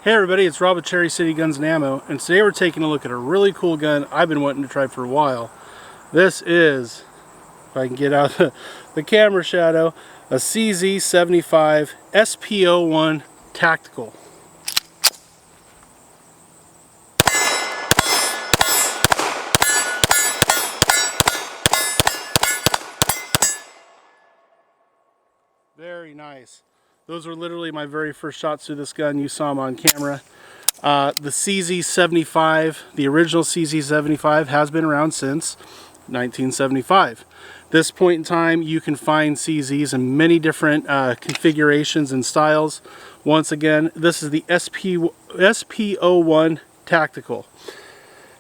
Hey everybody, it's Rob with Cherry City Guns and Ammo, and today we're taking a look at a really cool gun I've been wanting to try for a while. This is, if I can get out the camera shadow, a CZ75 SP01 Tactical. Very nice. Those were literally my very first shots through this gun. You saw them on camera. The CZ75, the original CZ75, has been around since 1975. This point in time, you can find CZs in many different configurations and styles. Once again, this is the SP01 Tactical.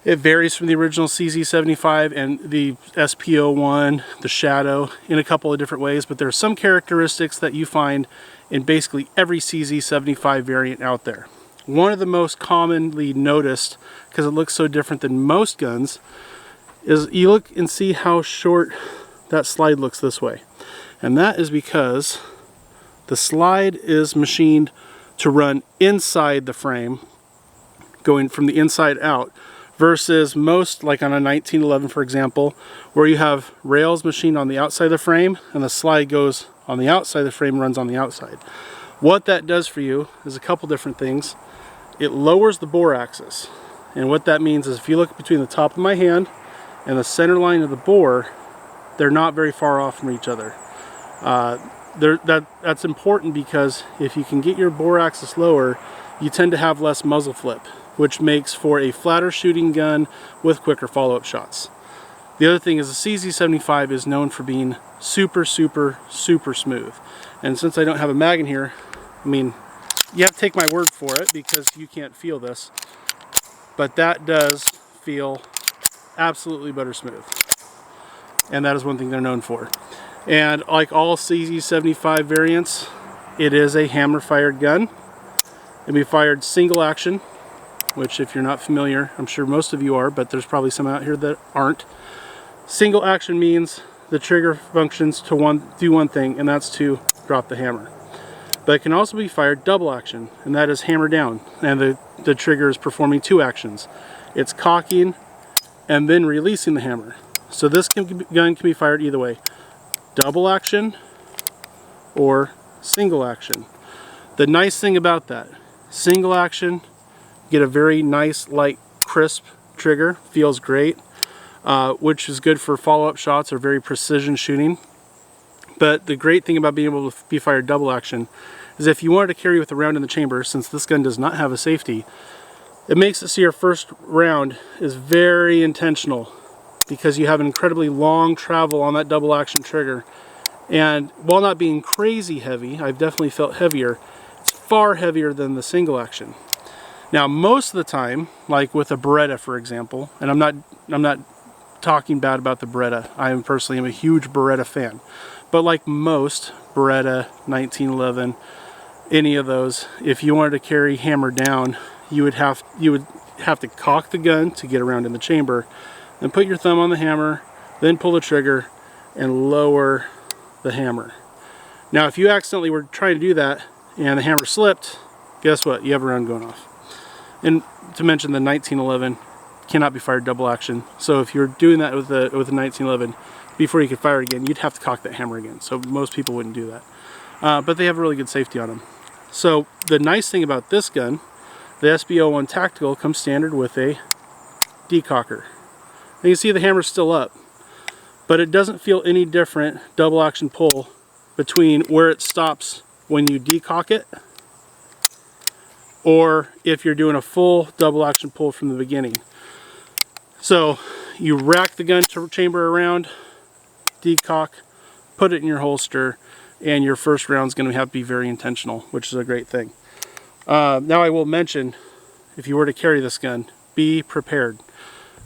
It varies from the original CZ75 and the SP01, the Shadow, in a couple of different ways, but there are some characteristics that you find in basically every CZ75 variant out there. One of the most commonly noticed, because it looks so different than most guns, is you look and see how short that slide looks this way. And that is because the slide is machined to run inside the frame, going from the inside out, versus most, like on a 1911 for example, where you have rails machined on the outside of the frame and the slide goes on the outside of the frame, runs on the outside. What that does for you is a couple different things. It lowers the bore axis, and what that means is if you look between the top of my hand and the center line of the bore, they're not very far off from each other. That's important because if you can get your bore axis lower, you tend to have less muzzle flip, which makes for a flatter shooting gun with quicker follow-up shots. The other thing is the CZ75 is known for being super smooth. And since I don't have a mag in here, I mean, you have to take my word for it because you can't feel this, but that does feel absolutely butter smooth. And that is one thing they're known for. And like all CZ75 variants, it is a hammer fired gun. It can be fired single action, which if you're not familiar, I'm sure most of you are, but there's probably some out here that aren't. Single action means the trigger functions to do one thing, and that's to drop the hammer. But it can also be fired double action, and that is hammer down, and the trigger is performing two actions. It's cocking and then releasing the hammer. So this gun can be fired either way, double action or single action. The nice thing about that, single action, get a very nice, light, crisp trigger, feels great, which is good for follow-up shots or very precision shooting. But the great thing about being able to be fired double action is if you wanted to carry with a round in the chamber, since this gun does not have a safety, it makes it so your first round is very intentional because you have an incredibly long travel on that double action trigger. And while not being crazy heavy, I've definitely felt heavier, it's far heavier than the single action. Now most of the time, like with a Beretta for example, and I'm not talking bad about the Beretta, I personally am a huge Beretta fan, but like most Beretta, 1911, any of those, if you wanted to carry hammer down, you would have to cock the gun to get around in the chamber, then put your thumb on the hammer, then pull the trigger and lower the hammer. Now if you accidentally were trying to do that and the hammer slipped, guess what? You have a round going off. And to mention, the 1911 cannot be fired double action, so if you're doing that with a 1911, before you could fire it again, you'd have to cock that hammer again, so most people wouldn't do that. But they have really good safety on them. So the nice thing about this gun, the SP01 Tactical, comes standard with a decocker. And you can see the hammer's still up, but it doesn't feel any different double action pull between where it stops when you decock it or if you're doing a full double action pull from the beginning. So you rack the gun to chamber around, decock, put it in your holster, and your first round is going to have to be very intentional, which is a great thing. Now I will mention, if you were to carry this gun, be prepared,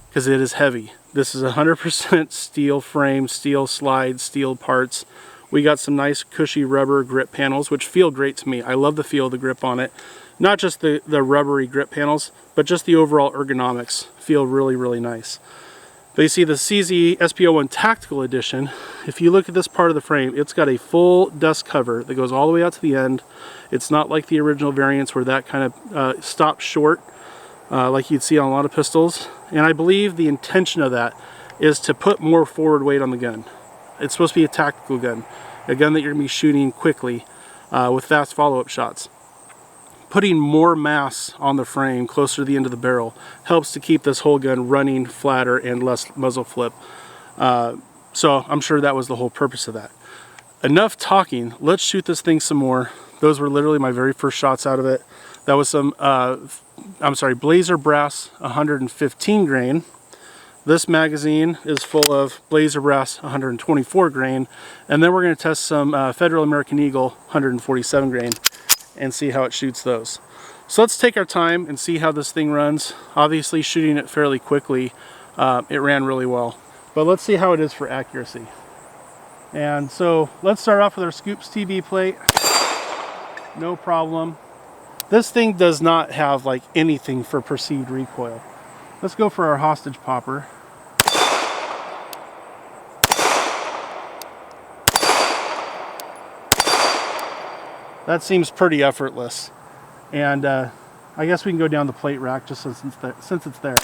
because it is heavy. This is 100% steel frame, steel slide, steel parts. We got some nice cushy rubber grip panels, which feel great to me. I love the feel of the grip on it. Not just the rubbery grip panels, but just the overall ergonomics feel really nice. But you see the CZ SP01 Tactical Edition, if you look at this part of the frame, it's got a full dust cover that goes all the way out to the end. It's not like the original variants where that kind of stops short, like you'd see on a lot of pistols. And I believe the intention of that is to put more forward weight on the gun. It's supposed to be a tactical gun, a gun that you're going to be shooting quickly with fast follow-up shots. Putting more mass on the frame closer to the end of the barrel helps to keep this whole gun running flatter and less muzzle flip. So I'm sure that was the whole purpose of that. Enough talking, let's shoot this thing some more. Those were literally my very first shots out of it. That was some, Blazer Brass 115 grain. This magazine is full of Blazer Brass 124 grain. And then we're going to test some Federal American Eagle 147 grain and see how it shoots those. So let's take our time and see how this thing runs. Obviously shooting it fairly quickly, it ran really well. But let's see how it is for accuracy. And so let's start off with our Scoops TV plate. No problem. This thing does not have like anything for perceived recoil. Let's go for our hostage popper. That seems pretty effortless. And I guess we can go down the plate rack just since it's there.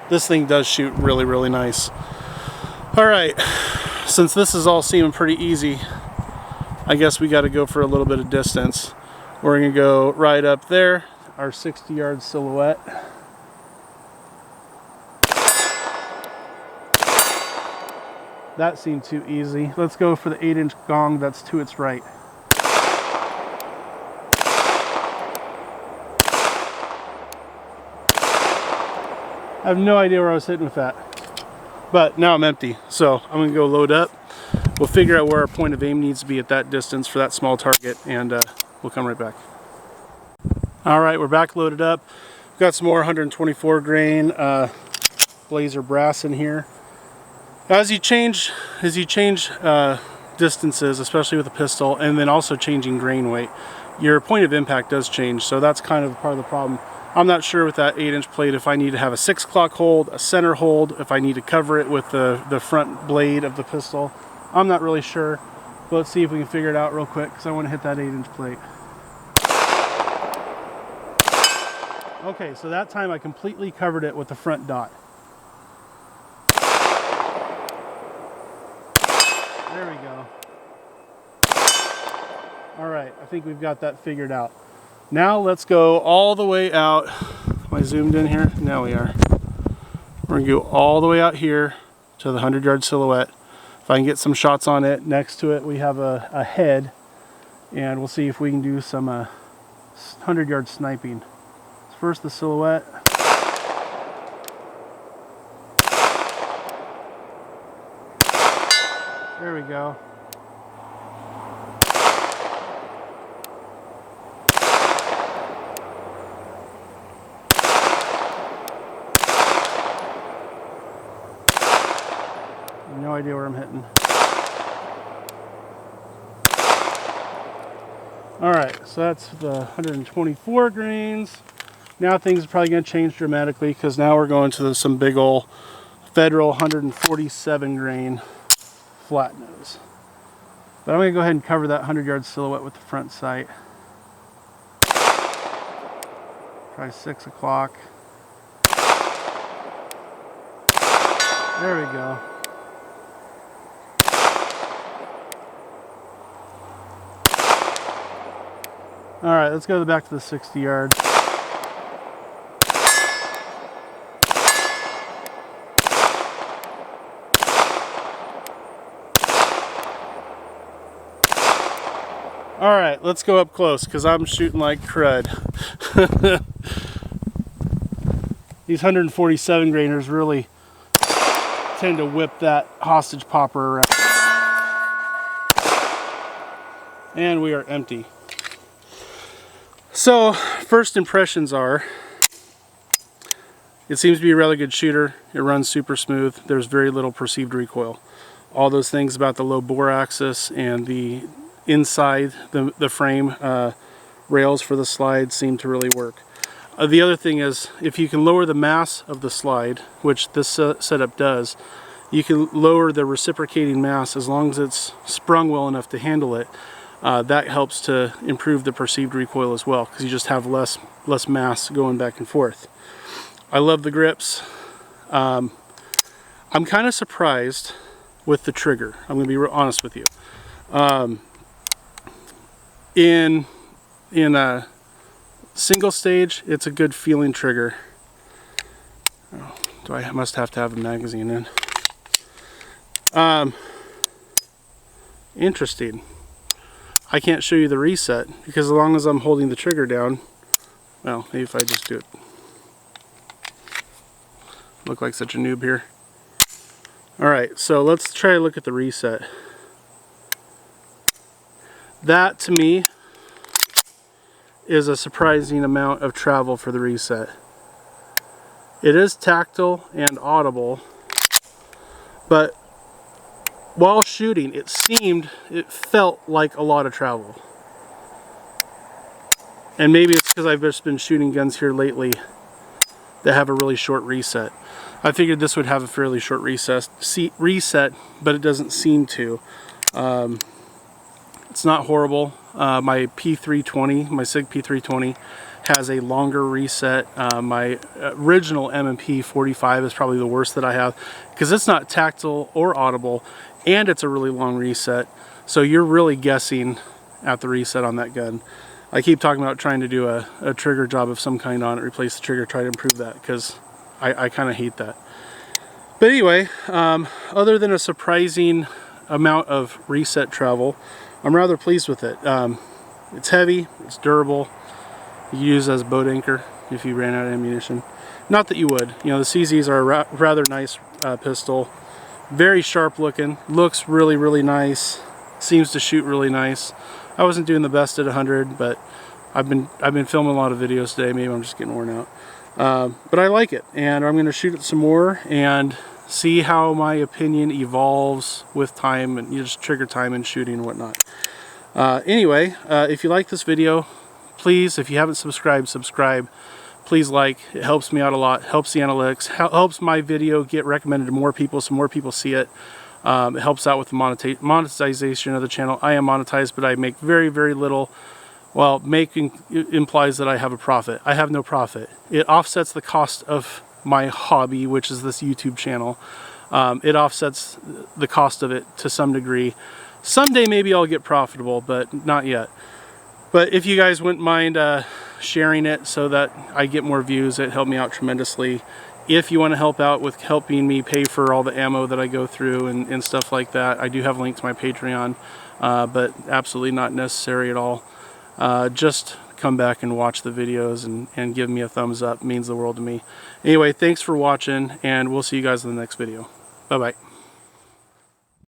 This thing does shoot really, really nice. All right, since this is all seeming pretty easy, I guess we got to go for a little bit of distance. We're going to go right up there, our 60-yard silhouette. That seemed too easy. Let's go for the 8-inch gong that's to its right. I have no idea where I was hitting with that. But now I'm empty, so I'm gonna go load up. We'll figure out where our point of aim needs to be at that distance for that small target, and we'll come right back. All right, we're back loaded up. We've got some more 124 grain Blazer Brass in here. As you change distances, especially with a pistol, and then also changing grain weight, your point of impact does change. So that's kind of part of the problem. I'm not sure with that 8-inch plate if I need to have a 6 o'clock hold, a center hold, if I need to cover it with the front blade of the pistol. I'm not really sure, but let's see if we can figure it out real quick because I want to hit that 8-inch plate. Okay, so that time I completely covered it with the front dot. There we go. All right, I think we've got that figured out. Now let's go all the way out. Am I zoomed in here? Now we are. We're gonna go all the way out here to the 100-yard silhouette. If I can get some shots on it, next to it we have a head, and we'll see if we can do some 100-yard sniping. First the silhouette. There we go. No idea where I'm hitting. All right, so that's the 124 grains. Now things are probably going to change dramatically because now we're going to some big old Federal 147 grain flat nose. But I'm going to go ahead and cover that 100-yard silhouette with the front sight. Try 6 o'clock. There we go. All right, let's go back to the 60-yard. All right, let's go up close because I'm shooting like crud. These 147 grainers really tend to whip that hostage popper around. And we are empty. So, first impressions are, it seems to be a really good shooter. It runs super smooth. There's very little perceived recoil. All those things about the low bore axis and the inside the frame rails for the slide seem to really work. The other thing is, if you can lower the mass of the slide, which this setup does, you can lower the reciprocating mass as long as it's sprung well enough to handle it. That helps to improve the perceived recoil as well, because you just have less mass going back and forth. I love the grips. I'm kind of surprised with the trigger. I'm going to be real honest with you. In a single stage, it's a good feeling trigger. Oh, I must have to have a magazine in. Interesting. I can't show you the reset because as long as I'm holding the trigger down, well, maybe if I just do it. Look like such a noob here. Alright, so let's try to look at the reset. That to me is a surprising amount of travel for the reset. It is tactile and audible, but while shooting, it felt like a lot of travel. And maybe it's because I've just been shooting guns here lately that have a really short reset. I figured this would have a fairly short reset, but it doesn't seem to. It's not horrible. My P320, my SIG P320, has a longer reset. My original M&P 45 is probably the worst that I have because it's not tactile or audible, and it's a really long reset. So you're really guessing at the reset on that gun. I keep talking about trying to do a trigger job of some kind on it, replace the trigger, try to improve that, because I kind of hate that. But anyway, other than a surprising amount of reset travel, I'm rather pleased with it. It's heavy, it's durable. You can use it as a boat anchor if you ran out of ammunition. Not that you would. You know, the CZs are a rather nice pistol. Very sharp looking, looks really, really nice. Seems to shoot really nice. I wasn't doing the best at 100, but I've been filming a lot of videos today. Maybe I'm just getting worn out. But I like it, and I'm going to shoot it some more and see how my opinion evolves with time and just trigger time and shooting and whatnot. Anyway, if you like this video, please, if you haven't subscribed, subscribe. Please like. It helps me out a lot. Helps the analytics. Helps my video get recommended to more people so more people see it. It helps out with the monetization of the channel. I am monetized, but I make very, very little. Well, making implies that I have a profit. I have no profit. It offsets the cost of my hobby, which is this YouTube channel. It offsets the cost of it to some degree. Someday maybe I'll get profitable, but not yet. But if you guys wouldn't mind sharing it so that I get more views, it helped me out tremendously. If you want to help out with helping me pay for all the ammo that I go through and stuff like that, I do have a link to my Patreon, but absolutely not necessary at all. Just come back and watch the videos and give me a thumbs up. It means the world to me. Anyway, thanks for watching, and we'll see you guys in the next video. Bye-bye.